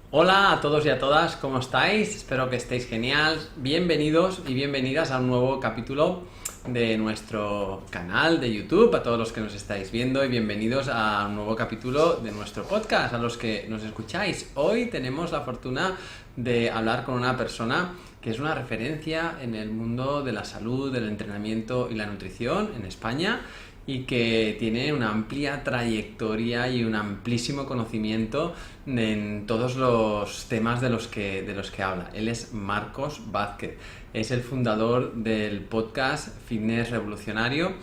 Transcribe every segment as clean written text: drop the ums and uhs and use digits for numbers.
Hola a todos y a todas, ¿cómo estáis? Espero que estéis genial. Bienvenidos y bienvenidas a un nuevo capítulo de nuestro canal de YouTube, a todos los que nos estáis viendo, y bienvenidos a un nuevo capítulo de nuestro podcast, a los que nos escucháis. Hoy tenemos la fortuna de hablar con una persona que es una referencia en el mundo de la salud, del entrenamiento y la nutrición en España, y que tiene una amplia trayectoria y un amplísimo conocimiento en todos los temas de los que habla. Él es Marcos Vázquez, es el fundador del podcast Fitness Revolucionario,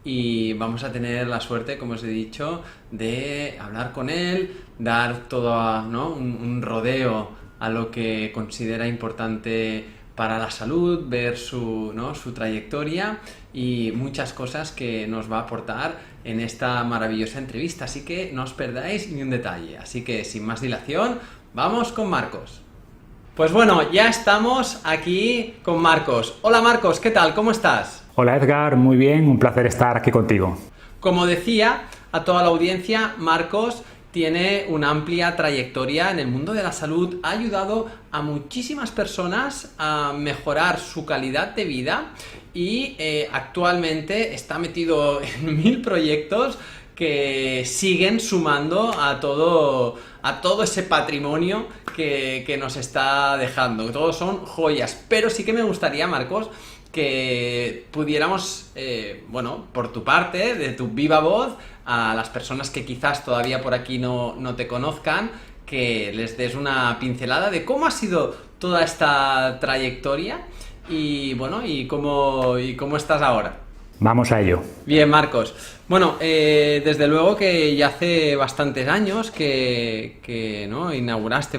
y vamos a tener la suerte, como os he dicho, de hablar con él, dar todo un rodeo a lo que considera importante para la salud, ver su trayectoria y muchas cosas que nos va a aportar en esta maravillosa entrevista. Así que no os perdáis ni un detalle. Así que sin más dilación, vamos con Marcos. Pues bueno, ya estamos aquí con Marcos. Hola Marcos, ¿qué tal? ¿Cómo estás? Hola Edgar, muy bien, un placer estar aquí contigo. Como decía a toda la audiencia, Marcos tiene una amplia trayectoria en el mundo de la salud, ha ayudado a muchísimas personas a mejorar su calidad de vida y actualmente está metido en 1000 proyectos que siguen sumando a todo ese patrimonio que nos está dejando. Todos son joyas, pero sí que me gustaría, Marcos, que pudiéramos, por tu parte, de tu viva voz, a las personas que quizás todavía por aquí no te conozcan, que les des una pincelada de cómo ha sido toda esta trayectoria y cómo estás ahora. Vamos a ello. Bien, Marcos. Bueno, desde luego que ya hace bastantes años que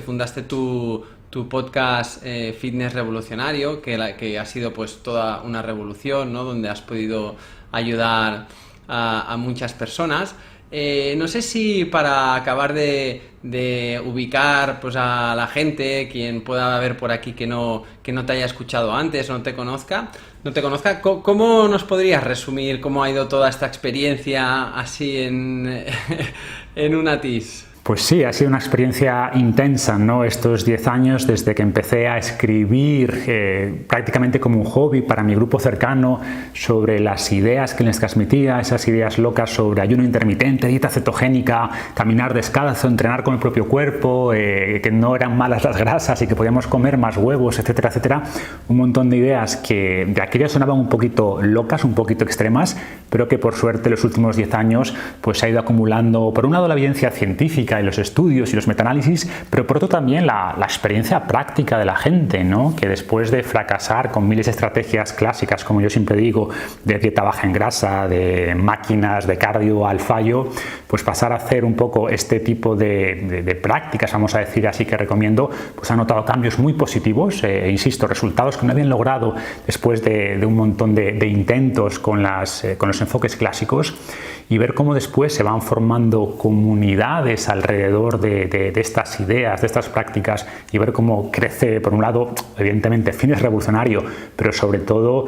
fundaste tu podcast Fitness Revolucionario, que ha sido pues toda una revolución, ¿no? Donde has podido ayudar a muchas personas. No sé si para acabar de ubicar pues a la gente, quien pueda haber por aquí que no te haya escuchado antes o no te conozca, ¿cómo nos podrías resumir cómo ha ido toda esta experiencia así en un atis? Pues sí, ha sido una experiencia intensa, ¿no? Estos 10 años desde que empecé a escribir prácticamente como un hobby para mi grupo cercano sobre las ideas que les transmitía, esas ideas locas sobre ayuno intermitente, dieta cetogénica, caminar descalzo, entrenar con el propio cuerpo, que no eran malas las grasas y que podíamos comer más huevos, etcétera, etcétera. Un montón de ideas que de aquella sonaban un poquito locas, un poquito extremas, pero que por suerte los últimos 10 años pues se ha ido acumulando, por un lado, la evidencia científica y los estudios y los metaanálisis, pero por otro también la experiencia práctica de la gente, ¿no? Que después de fracasar con miles de estrategias clásicas, como yo siempre digo, de dieta baja en grasa, de máquinas de cardio al fallo, pues pasar a hacer un poco este tipo de prácticas, vamos a decir así, que recomiendo, pues ha notado cambios muy positivos, insisto, resultados que no habían logrado después de un montón de intentos con los enfoques clásicos, y ver cómo después se van formando comunidades alrededor de estas ideas, de estas prácticas, y ver cómo crece, por un lado, evidentemente, Fitness Revolucionario, pero sobre todo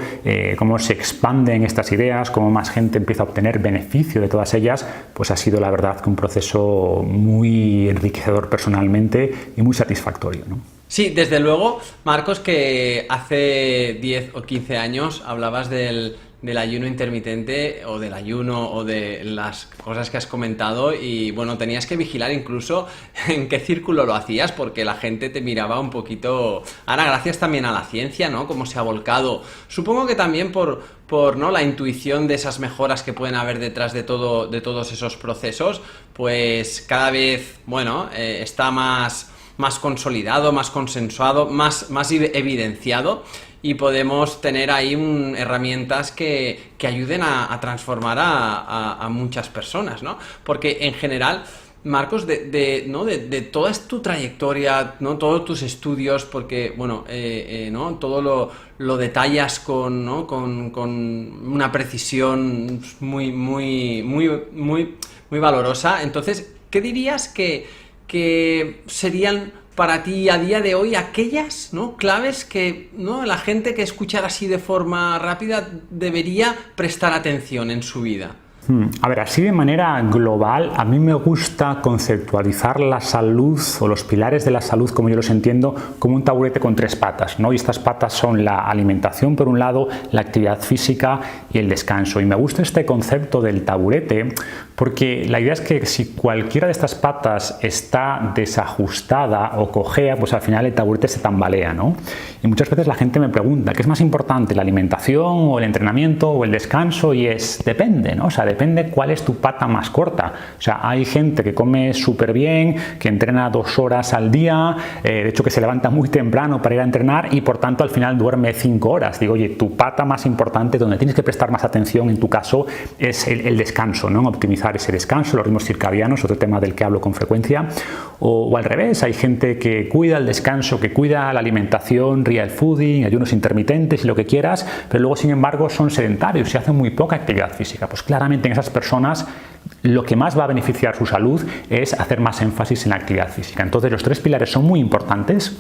cómo se expanden estas ideas, cómo más gente empieza a obtener beneficio de todas ellas, pues ha sido la verdad que un proceso muy enriquecedor personalmente y muy satisfactorio, ¿no? Sí, desde luego, Marcos, que hace 10 o 15 años hablabas del ayuno intermitente o del ayuno o de las cosas que has comentado, y bueno, tenías que vigilar incluso en qué círculo lo hacías, porque la gente te miraba un poquito. Ahora, gracias también a la ciencia, ¿no? Cómo se ha volcado. Supongo que también por ¿no? la intuición de esas mejoras que pueden haber detrás de todos esos procesos, pues cada vez, está más consolidado, más consensuado, más evidenciado, y podemos tener ahí herramientas que ayuden a transformar a muchas personas, ¿no? Porque en general, Marcos, de toda tu trayectoria, ¿no? Todos tus estudios, porque ¿no? Todo lo detallas con una precisión muy valorosa. Entonces, ¿qué dirías que serían para ti a día de hoy aquellas, ¿no? claves que, ¿no? la gente que escuchara así de forma rápida debería prestar atención en su vida? A ver, así de manera global, a mí me gusta conceptualizar la salud o los pilares de la salud, como yo los entiendo, como un taburete con 3 patas, ¿no? Y estas patas son la alimentación por un lado, la actividad física y el descanso. Y me gusta este concepto del taburete porque la idea es que si cualquiera de estas patas está desajustada o cojea, pues al final el taburete se tambalea, ¿no? Y muchas veces la gente me pregunta, ¿qué es más importante, la alimentación o el entrenamiento o el descanso? Y depende, ¿no? O sea, depende cuál es tu pata más corta. O sea, hay gente que come súper bien, que entrena 2 horas al día, de hecho que se levanta muy temprano para ir a entrenar y por tanto al final duerme 5 horas. Digo, oye, tu pata más importante, donde tienes que prestar más atención en tu caso, es el descanso, ¿no? Optimizar ese descanso, los ritmos circadianos, otro tema del que hablo con frecuencia. O al revés, hay gente que cuida el descanso, que cuida la alimentación, real fooding, ayunos intermitentes y lo que quieras, pero luego sin embargo son sedentarios y hacen muy poca actividad física. Pues claramente en esas personas lo que más va a beneficiar su salud es hacer más énfasis en la actividad física. Entonces los 3 pilares son muy importantes.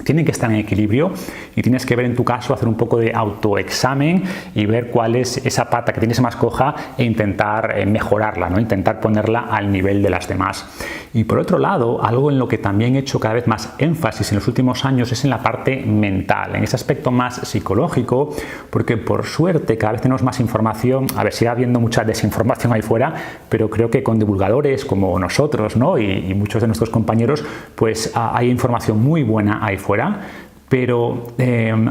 Tienen que estar en equilibrio y tienes que ver en tu caso, hacer un poco de autoexamen y ver cuál es esa pata que tienes más coja e intentar mejorarla, ¿no? Intentar ponerla al nivel de las demás. Y por otro lado, algo en lo que también he hecho cada vez más énfasis en los últimos años es en la parte mental, en ese aspecto más psicológico, porque por suerte cada vez tenemos más información. A ver, sigue habiendo mucha desinformación ahí fuera, pero creo que con divulgadores como nosotros, ¿no? y muchos de nuestros compañeros, pues hay información muy buena ahí fuera. Pero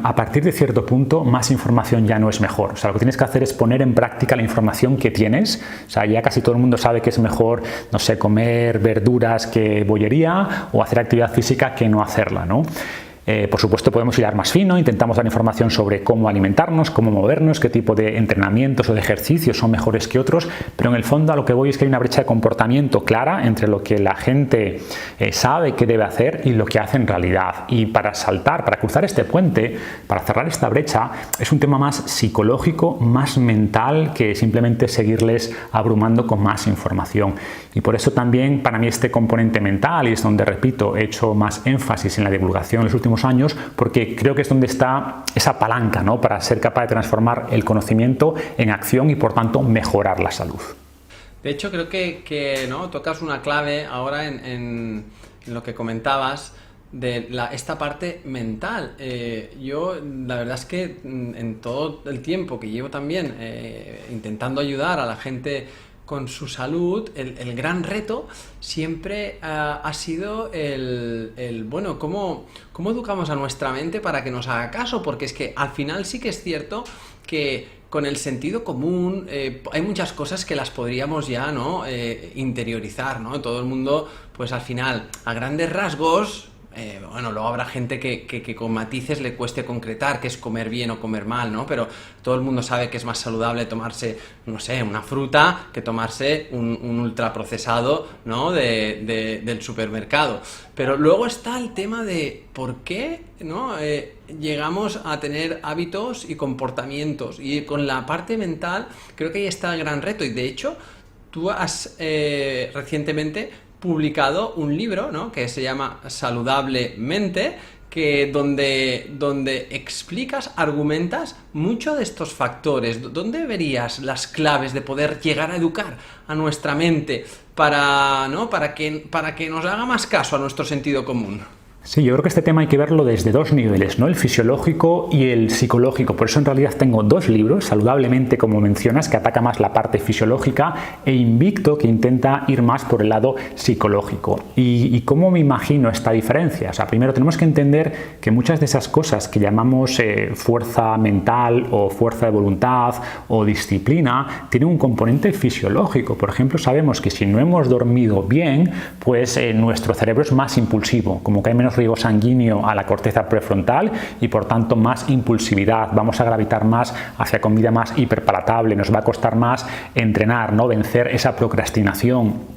a partir de cierto punto más información ya no es mejor. O sea, lo que tienes que hacer es poner en práctica la información que tienes. O sea, ya casi todo el mundo sabe que es mejor, no sé, comer verduras que bollería o hacer actividad física que no hacerla, ¿no? Por supuesto podemos hilar más fino, intentamos dar información sobre cómo alimentarnos, cómo movernos, qué tipo de entrenamientos o de ejercicios son mejores que otros, pero en el fondo a lo que voy es que hay una brecha de comportamiento clara entre lo que la gente sabe que debe hacer y lo que hace en realidad. Y para cruzar este puente, para cerrar esta brecha, es un tema más psicológico, más mental que simplemente seguirles abrumando con más información. Y por eso también para mí este componente mental, y es donde, repito, he hecho más énfasis en la divulgación en los últimos años, porque creo que es donde está esa palanca, ¿no? Para ser capaz de transformar el conocimiento en acción y por tanto mejorar la salud. De hecho creo que ¿no? Tocas una clave ahora en lo que comentabas de esta parte mental. Yo la verdad es que en todo el tiempo que llevo también intentando ayudar a la gente con su salud, el gran reto siempre ha sido bueno, ¿cómo educamos a nuestra mente para que nos haga caso? Porque es que al final sí que es cierto que con el sentido común hay muchas cosas que las podríamos ya, ¿no? Interiorizar, ¿no? Todo el mundo, pues al final, a grandes rasgos, bueno, luego habrá gente que con matices le cueste concretar qué es comer bien o comer mal, ¿no? Pero todo el mundo sabe que es más saludable tomarse, no sé, una fruta que tomarse un ultraprocesado, ¿no? del supermercado. Pero luego está el tema de por qué, ¿no? Llegamos a tener hábitos y comportamientos. Y con la parte mental creo que ahí está el gran reto. Y de hecho, tú has recientemente publicado un libro, ¿no? Que se llama Saludablemente, donde explicas, argumentas mucho de estos factores. ¿Dónde verías las claves de poder llegar a educar a nuestra mente para que nos haga más caso a nuestro sentido común? Sí, yo creo que este tema hay que verlo desde 2 niveles, ¿no? El fisiológico y el psicológico. Por eso en realidad tengo 2 libros, Saludablemente, como mencionas, que ataca más la parte fisiológica, e Invicto, que intenta ir más por el lado psicológico. ¿Y cómo me imagino esta diferencia? O sea, primero tenemos que entender que muchas de esas cosas que llamamos fuerza mental o fuerza de voluntad o disciplina tienen un componente fisiológico. Por ejemplo, sabemos que si no hemos dormido bien, pues nuestro cerebro es más impulsivo, como que hay menos riego sanguíneo a la corteza prefrontal y por tanto más impulsividad, vamos a gravitar más hacia comida más hiperpalatable, nos va a costar más entrenar, ¿no? Vencer esa procrastinación.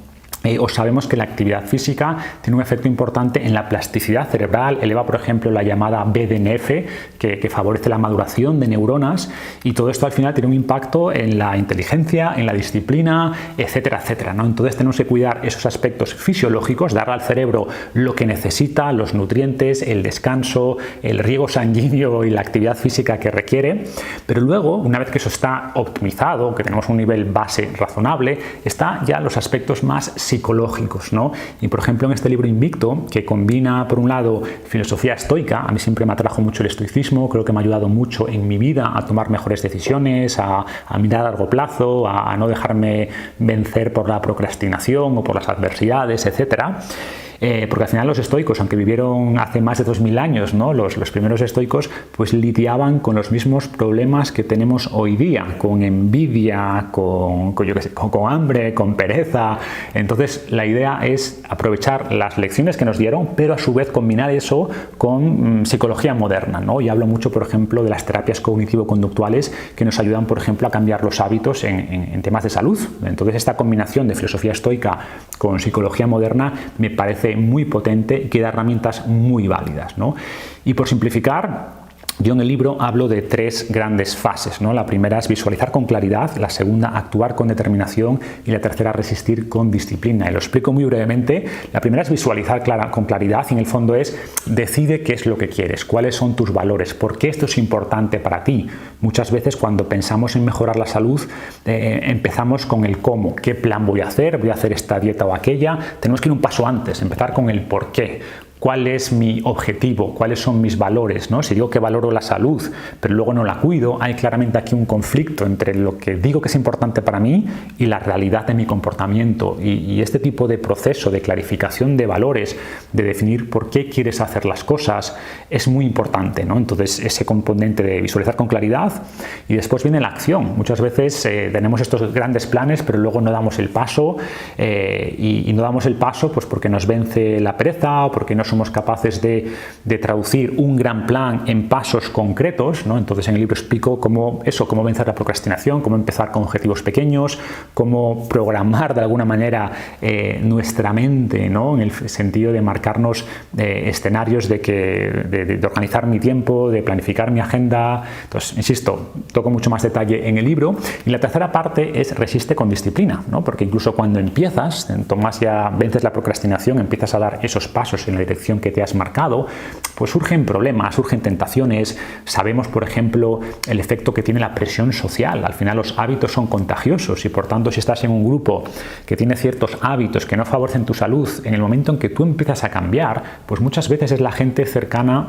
o sabemos que la actividad física tiene un efecto importante en la plasticidad cerebral, eleva por ejemplo la llamada BDNF que favorece la maduración de neuronas, y todo esto al final tiene un impacto en la inteligencia, en la disciplina, etcétera, etcétera, ¿no? Entonces tenemos que cuidar esos aspectos fisiológicos, darle al cerebro lo que necesita, los nutrientes, el descanso, el riego sanguíneo y la actividad física que requiere, pero luego, una vez que eso está optimizado, que tenemos un nivel base razonable, está ya los aspectos más psicológicos, ¿no? Y por ejemplo en este libro Invicto, que combina por un lado filosofía estoica, a mí siempre me atrajo mucho el estoicismo, creo que me ha ayudado mucho en mi vida a tomar mejores decisiones, a mirar a largo plazo, a no dejarme vencer por la procrastinación o por las adversidades, etcétera. Porque al final los estoicos, aunque vivieron hace más de 2000 años, ¿no? los primeros estoicos pues lidiaban con los mismos problemas que tenemos hoy día, con envidia, con hambre, con pereza. Entonces la idea es aprovechar las lecciones que nos dieron, pero a su vez combinar eso con psicología moderna, ¿no? Y hablo mucho, por ejemplo, de las terapias cognitivo-conductuales que nos ayudan, por ejemplo, a cambiar los hábitos en temas de salud. Entonces esta combinación de filosofía estoica con psicología moderna me parece muy potente y que da herramientas muy válidas, ¿no? Y por simplificar, yo en el libro hablo de 3 grandes fases, ¿no? La primera es visualizar con claridad, la segunda actuar con determinación y la tercera resistir con disciplina. Y lo explico muy brevemente. La primera es visualizar con claridad y en el fondo es decide qué es lo que quieres, cuáles son tus valores, por qué esto es importante para ti. Muchas veces cuando pensamos en mejorar la salud empezamos con el cómo, qué plan voy a hacer esta dieta o aquella. Tenemos que ir un paso antes, empezar con el por qué. ¿Cuál es mi objetivo? ¿Cuáles son mis valores? ¿No? Si digo que valoro la salud, pero luego no la cuido, hay claramente aquí un conflicto entre lo que digo que es importante para mí y la realidad de mi comportamiento. Y este tipo de proceso de clarificación de valores, de definir por qué quieres hacer las cosas, es muy importante, ¿no? Entonces, ese componente de visualizar con claridad y después viene la acción. Muchas veces tenemos estos grandes planes, pero luego no damos el paso y no damos el paso pues porque nos vence la pereza o porque no somos capaces de traducir un gran plan en pasos concretos, ¿no? Entonces en el libro explico cómo vencer la procrastinación, cómo empezar con objetivos pequeños, cómo programar de alguna manera nuestra mente, ¿no? En el sentido de marcarnos escenarios de organizar mi tiempo, de planificar mi agenda. Entonces, insisto, toco mucho más detalle en el libro. Y la tercera parte es resiste con disciplina, ¿no? Porque incluso cuando empiezas, vences la procrastinación, empiezas a dar esos pasos en la dirección que te has marcado, pues surgen problemas, surgen tentaciones. Sabemos, por ejemplo, el efecto que tiene la presión social. Al final los hábitos son contagiosos y por tanto si estás en un grupo que tiene ciertos hábitos que no favorecen tu salud, en el momento en que tú empiezas a cambiar, pues muchas veces es la gente cercana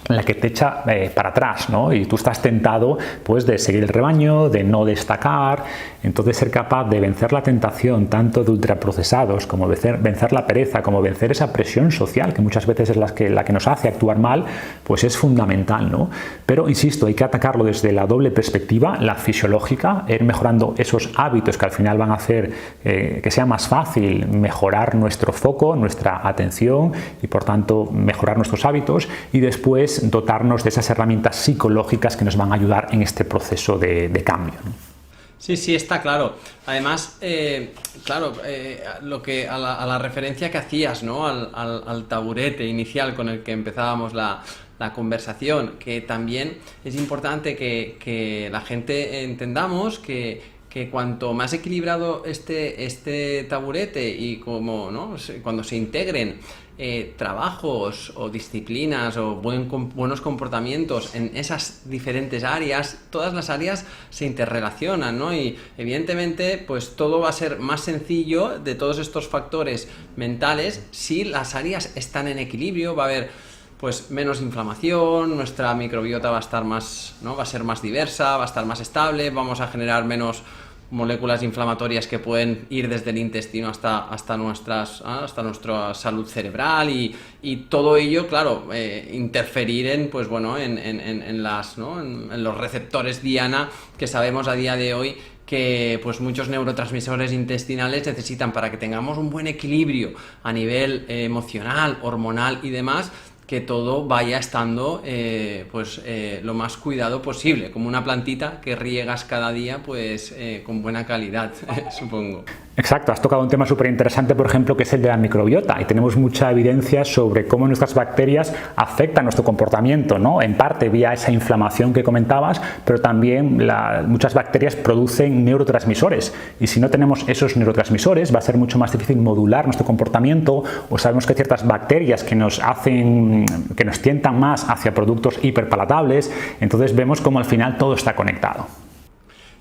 la que te echa para atrás, ¿no? Y tú estás tentado pues de seguir el rebaño, de no destacar. Entonces ser capaz de vencer la tentación tanto de ultraprocesados como vencer la pereza, como vencer esa presión social que muchas veces es la que nos hace actuar mal, pues es fundamental, ¿no? Pero insisto, hay que atacarlo desde la doble perspectiva, la fisiológica, ir mejorando esos hábitos que al final van a hacer que sea más fácil mejorar nuestro foco, nuestra atención y por tanto mejorar nuestros hábitos, y después dotarnos de esas herramientas psicológicas que nos van a ayudar en este proceso de cambio, ¿no? Sí, está claro. Además, a la referencia que hacías, ¿no? Al taburete inicial con el que empezábamos la conversación, que también es importante que la gente entendamos que cuanto más equilibrado este taburete y como, ¿no? Cuando se integren trabajos o disciplinas o buenos comportamientos en esas diferentes áreas, todas las áreas se interrelacionan, ¿no? Y evidentemente pues todo va a ser más sencillo de todos estos factores mentales si las áreas están en equilibrio. Va a haber pues menos inflamación, nuestra microbiota va a estar más, ¿no? Va a ser más diversa, va a estar más estable, vamos a generar menos moléculas inflamatorias que pueden ir desde el intestino hasta nuestra salud cerebral y todo ello, claro, interferir en los receptores diana que sabemos a día de hoy que pues muchos neurotransmisores intestinales necesitan para que tengamos un buen equilibrio a nivel emocional, hormonal y demás, que todo vaya estando lo más cuidado posible, como una plantita que riegas cada día pues con buena calidad, supongo. Exacto, has tocado un tema súper interesante, por ejemplo, que es el de la microbiota, y tenemos mucha evidencia sobre cómo nuestras bacterias afectan nuestro comportamiento, ¿no? En parte vía esa inflamación que comentabas, pero también muchas bacterias producen neurotransmisores, y si no tenemos esos neurotransmisores va a ser mucho más difícil modular nuestro comportamiento, o sabemos que hay ciertas bacterias que nos tientan más hacia productos hiperpalatables. Entonces vemos cómo al final todo está conectado.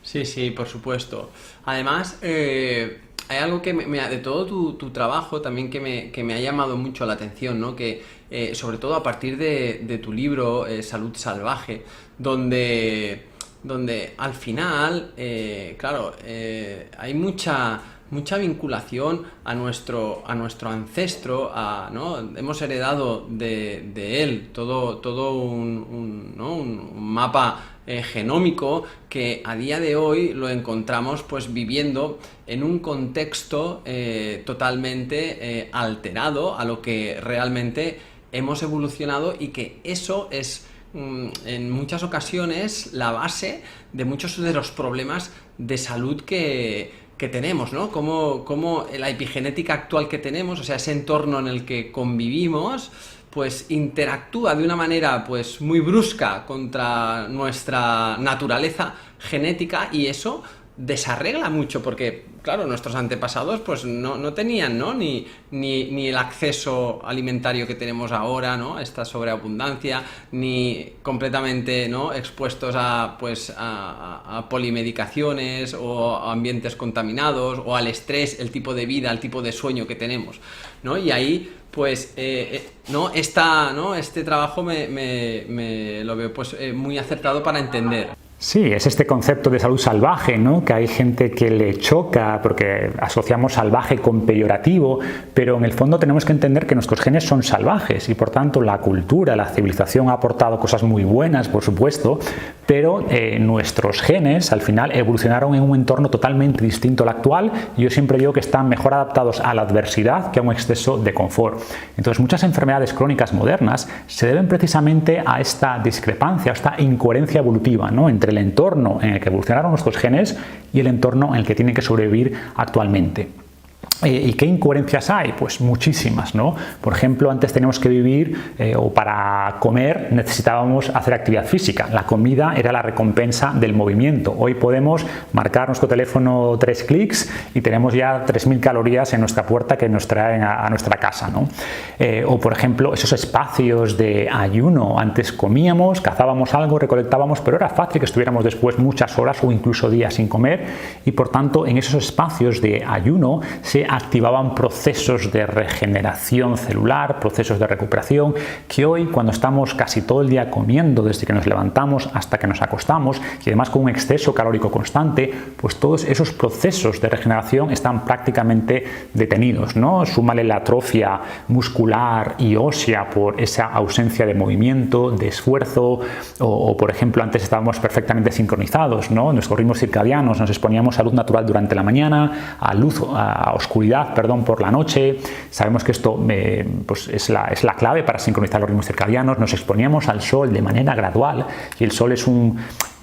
Sí, sí, por supuesto. Además, hay algo que de todo tu trabajo también que me ha llamado mucho la atención, ¿no? Que sobre todo a partir de tu libro Salud Salvaje, donde al final, claro, hay mucha vinculación a nuestro ancestro, ¿no? Hemos heredado de él todo un mapa genómico que a día de hoy lo encontramos pues viviendo en un contexto totalmente alterado a lo que realmente hemos evolucionado, y que eso es en muchas ocasiones la base de muchos de los problemas de salud que tenemos, ¿no? Como la epigenética actual que tenemos, o sea, ese entorno en el que convivimos, pues interactúa de una manera pues muy brusca contra nuestra naturaleza genética, y eso desarregla mucho, porque claro, nuestros antepasados pues no tenían, ¿no? ni el acceso alimentario que tenemos ahora, ¿no? Esta sobreabundancia, ni completamente, ¿no? expuestos a polimedicaciones o a ambientes contaminados, o al estrés, el tipo de vida, el tipo de sueño que tenemos, ¿no? Y ahí pues este trabajo me lo veo pues muy acertado para entender. Sí, es este concepto de salud salvaje, ¿no? Que hay gente que le choca porque asociamos salvaje con peyorativo, pero en el fondo tenemos que entender que nuestros genes son salvajes, y por tanto la cultura, la civilización ha aportado cosas muy buenas, por supuesto, pero nuestros genes al final evolucionaron en un entorno totalmente distinto al actual, y yo siempre digo que están mejor adaptados a la adversidad que a un exceso de confort. Entonces muchas enfermedades crónicas modernas se deben precisamente a esta discrepancia, a esta incoherencia evolutiva, ¿no? Entre el entorno en el que evolucionaron nuestros genes y el entorno en el que tienen que sobrevivir actualmente. ¿Y qué incoherencias hay? Pues muchísimas, ¿no? Por ejemplo, antes teníamos que vivir o para comer necesitábamos hacer actividad física. La comida era la recompensa del movimiento. Hoy podemos marcar nuestro teléfono 3 clics y tenemos ya 3000 calorías en nuestra puerta que nos traen a nuestra casa, ¿no? O por ejemplo, esos espacios de ayuno. Antes comíamos, cazábamos algo, recolectábamos, pero era fácil que estuviéramos después muchas horas o incluso días sin comer, y por tanto en esos espacios de ayuno se activaban procesos de regeneración celular, procesos de recuperación, que hoy, cuando estamos casi todo el día comiendo desde que nos levantamos hasta que nos acostamos, y además con un exceso calórico constante, pues todos esos procesos de regeneración están prácticamente detenidos, ¿no? Súmale la atrofia muscular y ósea por esa ausencia de movimiento, de esfuerzo, o por ejemplo, antes estábamos perfectamente sincronizados, ¿no? Nuestros ritmos circadianos, nos exponíamos a luz natural durante la mañana, a oscuridad, por la noche. Sabemos que esto pues es la clave para sincronizar los ritmos circadianos. Nos exponíamos al sol de manera gradual, y el sol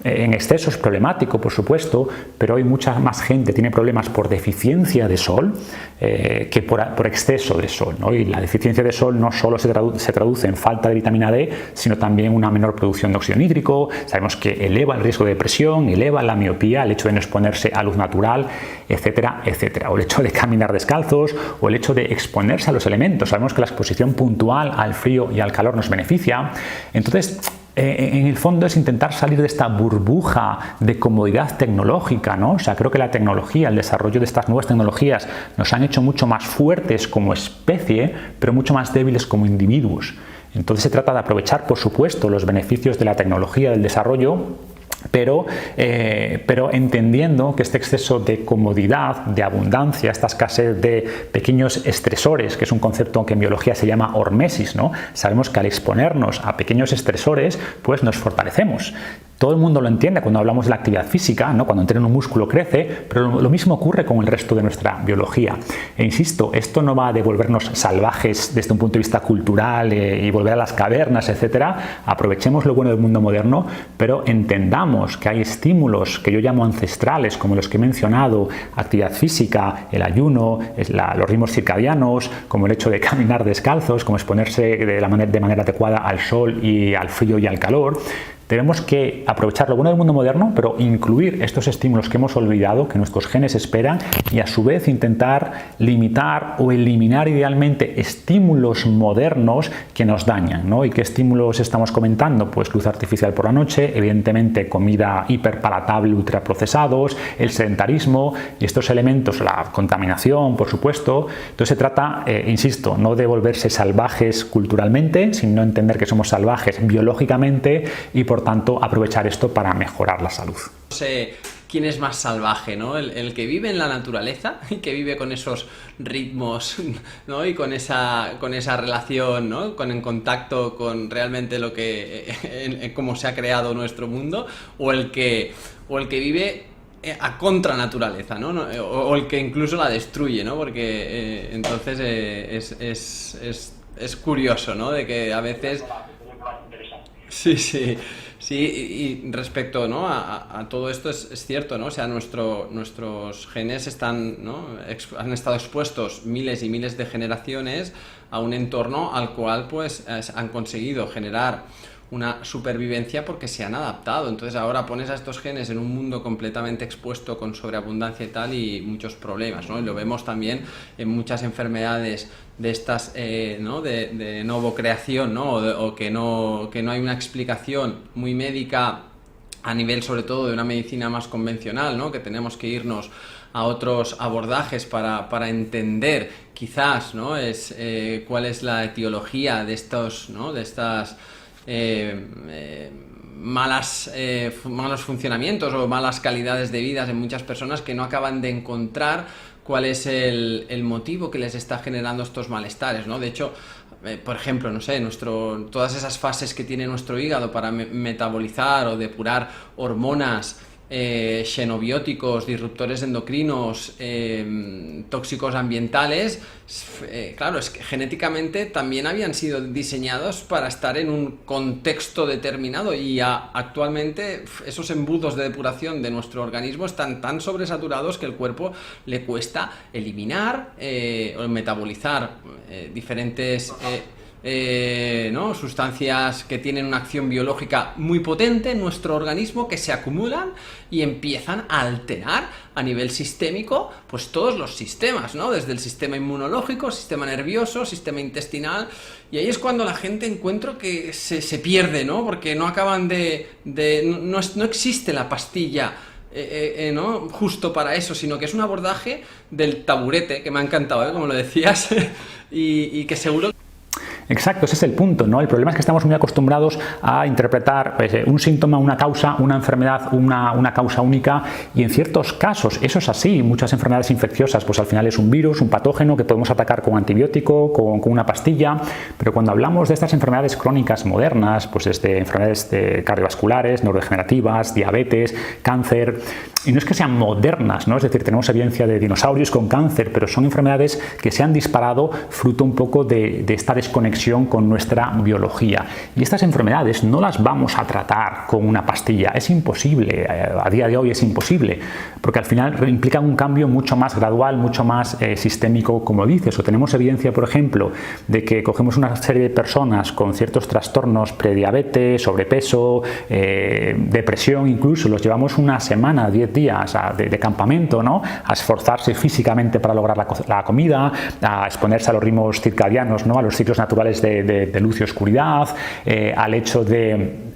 en exceso es problemático, por supuesto, pero hoy mucha más gente tiene problemas por deficiencia de sol que por exceso de sol, ¿no? Y la deficiencia de sol no solo se traduce en falta de vitamina D, sino también una menor producción de óxido nítrico. Sabemos que eleva el riesgo de depresión, eleva la miopía, el hecho de no exponerse a luz natural, etcétera, etcétera. O el hecho de caminar descalzos, o el hecho de exponerse a los elementos. Sabemos que la exposición puntual al frío y al calor nos beneficia. Entonces, en el fondo es intentar salir de esta burbuja de comodidad tecnológica, ¿no? O sea, creo que la tecnología, el desarrollo de estas nuevas tecnologías nos han hecho mucho más fuertes como especie, pero mucho más débiles como individuos. Entonces se trata de aprovechar, por supuesto, los beneficios de la tecnología, del desarrollo, pero entendiendo que este exceso de comodidad, de abundancia, esta escasez de pequeños estresores, que es un concepto que en biología se llama hormesis, ¿no? Sabemos que al exponernos a pequeños estresores, pues nos fortalecemos. Todo el mundo lo entiende cuando hablamos de la actividad física, ¿no? Cuando entreno un músculo crece, pero lo mismo ocurre con el resto de nuestra biología. E insisto, esto no va a devolvernos salvajes desde un punto de vista cultural y volver a las cavernas, etcétera. Aprovechemos lo bueno del mundo moderno, pero entendamos que hay estímulos que yo llamo ancestrales, como los que he mencionado, actividad física, el ayuno, los ritmos circadianos, como el hecho de caminar descalzos, como exponerse de manera adecuada al sol y al frío y al calor. Tenemos que aprovechar lo bueno del mundo moderno, pero incluir estos estímulos que hemos olvidado, que nuestros genes esperan, y a su vez intentar limitar o eliminar idealmente estímulos modernos que nos dañan, ¿no? ¿Y qué estímulos estamos comentando? Pues luz artificial por la noche, evidentemente comida hiperpalatable, ultraprocesados, el sedentarismo y estos elementos, la contaminación, por supuesto. Entonces se trata, insisto, no de volverse salvajes culturalmente, sino entender que somos salvajes biológicamente y por tanto aprovechar esto para mejorar la salud. No sé quién es más salvaje, ¿no? El que vive en la naturaleza y que vive con esos ritmos, ¿no? Y con esa relación, ¿no? Con el contacto con realmente lo que cómo se ha creado nuestro mundo, o el que vive a contra naturaleza, ¿no? O el que incluso la destruye, ¿no? Porque entonces es curioso, ¿no? De que a veces sí, y respecto, ¿no? a todo esto es cierto, ¿no? O sea, nuestros genes están, ¿no? Han estado expuestos miles y miles de generaciones a un entorno al cual pues han conseguido generar una supervivencia porque se han adaptado. Entonces ahora pones a estos genes en un mundo completamente expuesto con sobreabundancia y tal, y muchos problemas, ¿no? Y lo vemos también en muchas enfermedades de estas, ¿no? de novocreación, ¿no? O que no hay una explicación muy médica a nivel sobre todo de una medicina más convencional, ¿no? Que tenemos que irnos a otros abordajes para entender quizás, ¿no? Cuál es la etiología de estos, ¿no? De estas malos funcionamientos o malas calidades de vida en muchas personas que no acaban de encontrar cuál es el motivo que les está generando estos malestares, ¿no? De hecho, por ejemplo, no sé, todas esas fases que tiene nuestro hígado para metabolizar o depurar hormonas, xenobióticos, disruptores endocrinos, tóxicos ambientales, claro, es que genéticamente también habían sido diseñados para estar en un contexto determinado, y actualmente esos embudos de depuración de nuestro organismo están tan sobresaturados que el cuerpo le cuesta eliminar o metabolizar diferentes ¿no? sustancias que tienen una acción biológica muy potente en nuestro organismo, que se acumulan y empiezan a alterar a nivel sistémico pues todos los sistemas, ¿no? Desde el sistema inmunológico, sistema nervioso, sistema intestinal, y ahí es cuando la gente encuentro que se pierde, ¿no? Porque no acaban no existe la pastilla ¿no? justo para eso, sino que es un abordaje del taburete, que me ha encantado, como lo decías, y que seguro... Exacto, ese es el punto, ¿no? El problema es que estamos muy acostumbrados a interpretar pues, un síntoma, una causa, una enfermedad, una causa única, y en ciertos casos eso es así. Muchas enfermedades infecciosas pues al final es un virus, un patógeno que podemos atacar con antibiótico, con una pastilla, pero cuando hablamos de estas enfermedades crónicas modernas, pues desde enfermedades cardiovasculares, neurodegenerativas, diabetes, cáncer, y no es que sean modernas, ¿no? Es decir, tenemos evidencia de dinosaurios con cáncer, pero son enfermedades que se han disparado fruto un poco de esta desconexión con nuestra biología. Y estas enfermedades no las vamos a tratar con una pastilla, es imposible, a día de hoy es imposible, porque al final implican un cambio mucho más gradual, mucho más sistémico, como dices. O tenemos evidencia, por ejemplo, de que cogemos una serie de personas con ciertos trastornos, prediabetes, sobrepeso, depresión incluso, los llevamos una semana, 10 días de campamento, ¿no? A esforzarse físicamente para lograr la comida, a exponerse a los ritmos circadianos, ¿no? A los ciclos naturales de luz y oscuridad, al hecho de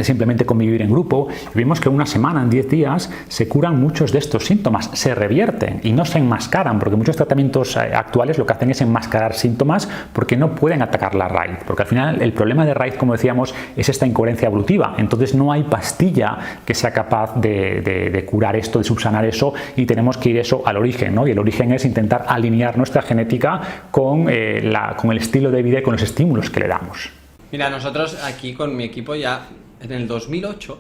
simplemente convivir en grupo, y vemos que en una semana, en 10 días, se curan muchos de estos síntomas, se revierten y no se enmascaran, porque muchos tratamientos actuales lo que hacen es enmascarar síntomas porque no pueden atacar la raíz, porque al final el problema de raíz, como decíamos, es esta incoherencia evolutiva. Entonces no hay pastilla que sea capaz de curar esto, de subsanar eso, y tenemos que ir eso al origen, ¿no? Y el origen es intentar alinear nuestra genética con el estilo de vida y con los estímulos que le damos. Mira, nosotros aquí con mi equipo ya en el 2008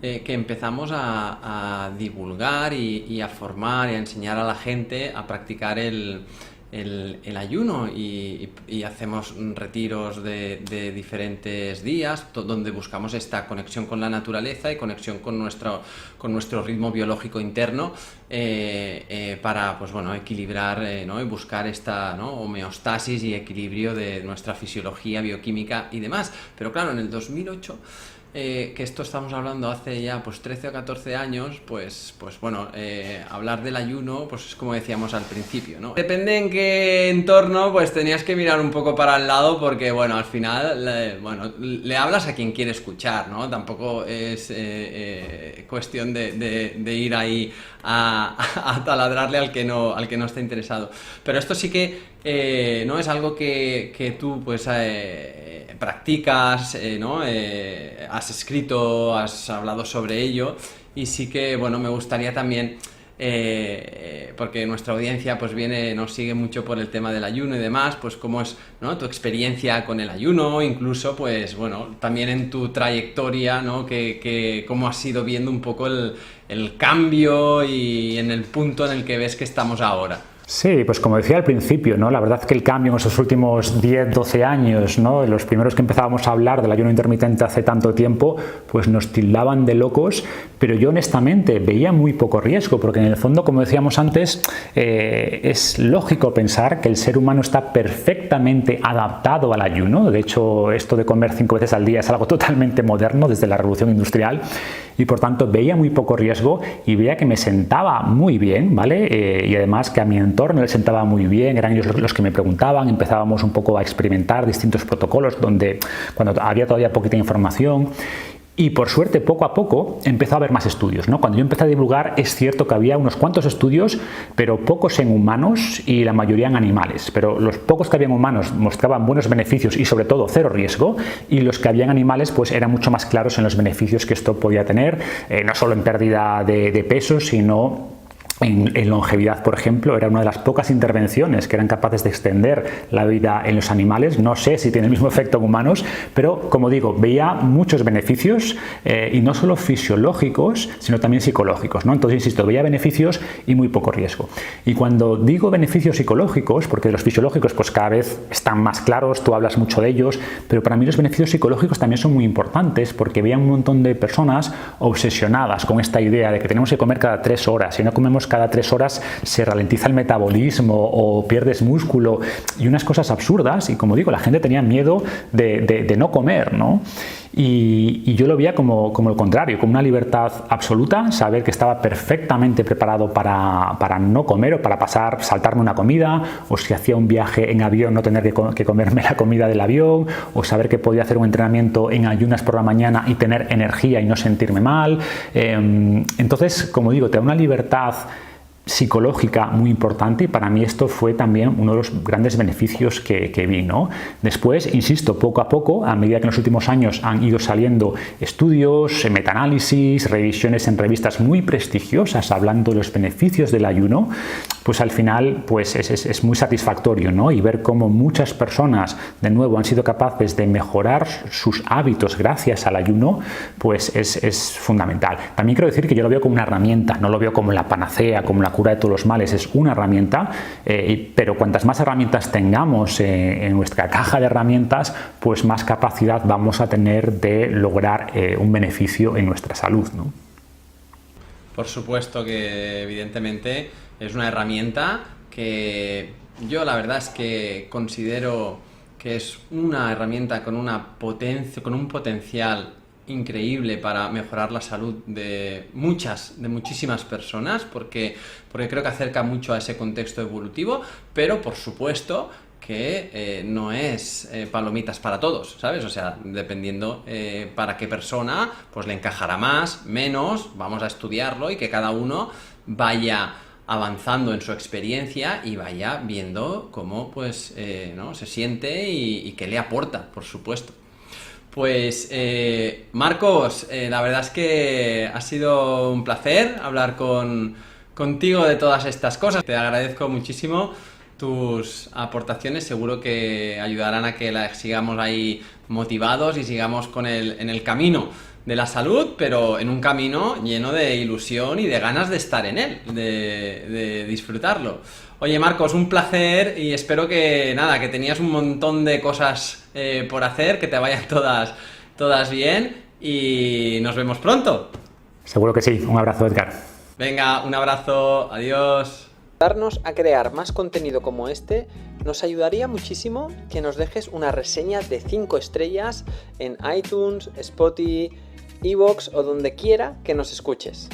que empezamos a divulgar y a formar y a enseñar a la gente a practicar el ayuno y hacemos retiros de diferentes días donde buscamos esta conexión con la naturaleza y conexión con nuestro ritmo biológico interno para pues, bueno, equilibrar ¿no? y buscar esta ¿no? homeostasis y equilibrio de nuestra fisiología, bioquímica y demás. Pero claro, en el 2008 que esto estamos hablando hace ya pues 13 o 14 años, pues bueno, hablar del ayuno, pues es como decíamos al principio, ¿no? Depende en qué entorno, pues tenías que mirar un poco para el lado porque, bueno, al final, bueno, le hablas a quien quiere escuchar, ¿no? Tampoco es cuestión de ir ahí a taladrarle al que no está interesado. Pero esto sí que no es algo que tú, pues, practicas, ¿no? Has escrito, has hablado sobre ello y sí que, bueno, me gustaría también, porque nuestra audiencia pues nos sigue mucho por el tema del ayuno y demás, pues cómo es, ¿no? Tu experiencia con el ayuno, incluso, pues, bueno, también en tu trayectoria, ¿no? Que cómo has ido viendo un poco el cambio y en el punto en el que ves que estamos ahora. Sí, pues como decía al principio, ¿no? La verdad que el cambio en esos últimos 10, 12 años, ¿no? Los primeros que empezábamos a hablar del ayuno intermitente hace tanto tiempo, pues nos tildaban de locos, pero yo honestamente veía muy poco riesgo, porque en el fondo, como decíamos antes, es lógico pensar que el ser humano está perfectamente adaptado al ayuno. De hecho, esto de comer 5 veces al día es algo totalmente moderno desde la revolución industrial y por tanto veía muy poco riesgo y veía que me sentaba muy bien, ¿vale? Y además que a mi entorno le sentaba muy bien, eran ellos los que me preguntaban, empezábamos un poco a experimentar distintos protocolos donde cuando había todavía poquita información. Y por suerte, poco a poco, empezó a haber más estudios, ¿no? Cuando yo empecé a divulgar, es cierto que había unos cuantos estudios, pero pocos en humanos y la mayoría en animales. Pero los pocos que había en humanos mostraban buenos beneficios y sobre todo cero riesgo, y los que había en animales pues eran mucho más claros en los beneficios que esto podía tener, no solo en pérdida de peso, sino en longevidad, por ejemplo. Era una de las pocas intervenciones que eran capaces de extender la vida en los animales. No sé si tiene el mismo efecto en humanos, pero como digo, veía muchos beneficios y no solo fisiológicos, sino también psicológicos, ¿no? Entonces, insisto, veía beneficios y muy poco riesgo. Y cuando digo beneficios psicológicos, porque los fisiológicos pues cada vez están más claros, tú hablas mucho de ellos, pero para mí los beneficios psicológicos también son muy importantes porque veía un montón de personas obsesionadas con esta idea de que tenemos que comer cada 3 horas. Si no comemos cada 3 horas se ralentiza el metabolismo o pierdes músculo y unas cosas absurdas, y como digo, la gente tenía miedo de no comer, ¿no? Y yo lo veía como el contrario, como una libertad absoluta, saber que estaba perfectamente preparado para no comer o para saltarme una comida, o si hacía un viaje en avión no tener que comerme la comida del avión, o saber que podía hacer un entrenamiento en ayunas por la mañana y tener energía y no sentirme mal. Entonces, como digo, te da una libertad psicológica muy importante y para mí esto fue también uno de los grandes beneficios que vi, ¿no? Después, insisto, poco a poco, a medida que en los últimos años han ido saliendo estudios, metaanálisis, revisiones en revistas muy prestigiosas hablando de los beneficios del ayuno, pues al final pues es muy satisfactorio, ¿no? Y ver cómo muchas personas de nuevo han sido capaces de mejorar sus hábitos gracias al ayuno, pues es fundamental. También quiero decir que yo lo veo como una herramienta, no lo veo como la panacea, como la cura de todos los males, es una herramienta, pero cuantas más herramientas tengamos en nuestra caja de herramientas, pues más capacidad vamos a tener de lograr un beneficio en nuestra salud, ¿no? Por supuesto que evidentemente es una herramienta que yo la verdad es que considero que es una herramienta con un potencial increíble para mejorar la salud de muchísimas personas, porque creo que acerca mucho a ese contexto evolutivo, pero por supuesto que no es palomitas para todos, ¿sabes? O sea, dependiendo para qué persona, pues le encajará más, menos, vamos a estudiarlo y que cada uno vaya avanzando en su experiencia y vaya viendo cómo pues, ¿no? se siente y qué le aporta, por supuesto. Pues Marcos, la verdad es que ha sido un placer hablar contigo de todas estas cosas. Te agradezco muchísimo tus aportaciones seguro que ayudarán a que sigamos ahí motivados y sigamos en el camino de la salud, pero en un camino lleno de ilusión y de ganas de estar en él, de disfrutarlo. Oye, Marcos, un placer y espero que tenías un montón de cosas por hacer, que te vayan todas bien y nos vemos pronto. Seguro que sí. Un abrazo, Edgar. Venga, un abrazo. Adiós. Ayudarnos a crear más contenido como este, nos ayudaría muchísimo que nos dejes una reseña de 5 estrellas en iTunes, Spotify, iVoox o donde quiera que nos escuches.